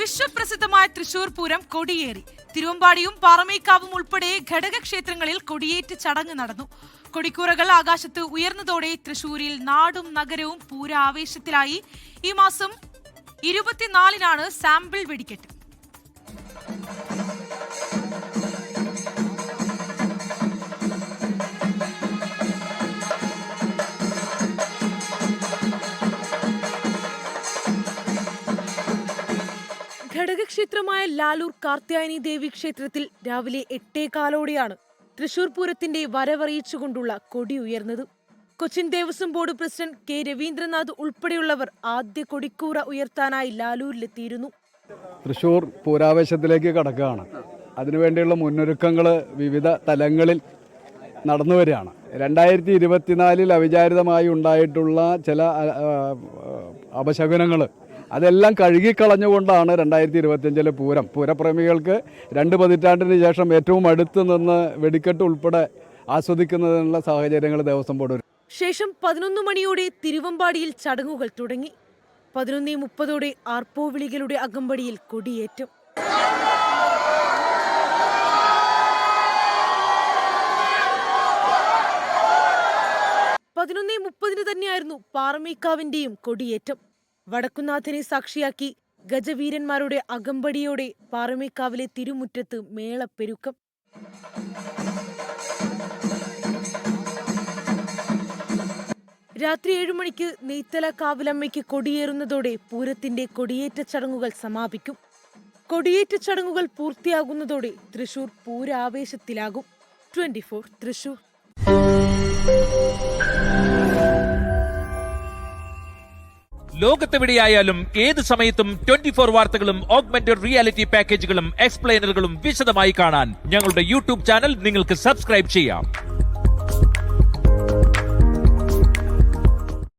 വിശ്വപ്രസിദ്ധമായ തൃശൂർ പൂരം കൊടിയേറി. തിരുവമ്പാടിയും പാറമേക്കാവും ഉൾപ്പെടെ ഘടകക്ഷേത്രങ്ങളിൽ കൊടിയേറ്റ് ചടങ്ങ് നടന്നു. കൊടിക്കൂറകൾ ആകാശത്ത് ഉയർന്നതോടെ തൃശൂരിൽ നാടും നഗരവും പൂരാവേശത്തിലായി. ഈ മാസം 24-നാണ് സാമ്പിൾ വെടിക്കെട്ട്. ഘടകക്ഷേത്രമായ ലാലൂർ കാർത്യായനി ദേവി ക്ഷേത്രത്തിൽ രാവിലെ 8:15 തൃശൂർ പൂരത്തിന്റെ വരവറിയിച്ചുകൊണ്ടുള്ള കൊടി ഉയർന്നത്. കൊച്ചിൻ ദേവസ്വം ബോർഡ് പ്രസിഡന്റ് കെ രവീന്ദ്രനാഥ് ഉൾപ്പെടെയുള്ളവർ ആദ്യ കൊടിക്കൂറ ഉയർത്താനായി ലാലൂരിലെത്തിയിരുന്നു. തൃശൂർ പൂരാവേശത്തിലേക്ക് കടക്കുകയാണ്. അതിനുവേണ്ടിയുള്ള മുന്നൊരുക്കങ്ങൾ വിവിധ തലങ്ങളിൽ നടന്നു വരികയാണ്. 2024 അവിചാരിതമായി ഉണ്ടായിട്ടുള്ള ചില അപശകുനങ്ങൾ അതെല്ലാം കഴുകിക്കളഞ്ഞുകൊണ്ടാണ് 2025 പൂരപ്രേമികൾക്ക് 2 പതിറ്റാണ്ടിന് ശേഷം ഏറ്റവും അടുത്ത് നിന്ന് വെടിക്കെട്ട് ഉൾപ്പെടെ ആസ്വദിക്കുന്നതിനുള്ള സാഹചര്യങ്ങൾ ദേവസ്വം ബോർഡ്. ശേഷം 11 മണിയോടെ തിരുവമ്പാടിയിൽ ചടങ്ങുകൾ തുടങ്ങി. 11:30 ആർപ്പോവിളികളുടെ അകമ്പടിയിൽ കൊടിയേറ്റം. തന്നെയായിരുന്നു പാറമേക്കാവിന്റെയും കൊടിയേറ്റം. വടക്കുന്നാഥനെ സാക്ഷിയാക്കി ഗജവീരന്മാരുടെ അകമ്പടിയോടെ പാറമേക്കാവിലെ തിരുമുറ്റത്ത് മേളപ്പെരുക്കം. രാത്രി 7 മണിക്ക് നെയ്ത്തല കാവിലമ്മയ്ക്ക് കൊടിയേറുന്നതോടെ പൂരത്തിന്റെ കൊടിയേറ്റ ചടങ്ങുകൾ സമാപിക്കും. കൊടിയേറ്റ ചടങ്ങുകൾ പൂർത്തിയാകുന്നതോടെ തൃശൂർ പൂരാവേശത്തിലാകും. 24 തൃശൂർ. ലോകത്തെവിടെയായാലും ഏത് സമയത്തും 24 വാർത്തകളും ഓഗ്മെന്റഡ് റിയാലിറ്റി പാക്കേജുകളും എക്സ്പ്ലെയിനറുകളും വിശദമായി കാണാൻ ഞങ്ങളുടെ യൂട്യൂബ് ചാനൽ നിങ്ങൾക്ക് സബ്സ്ക്രൈബ് ചെയ്യാം.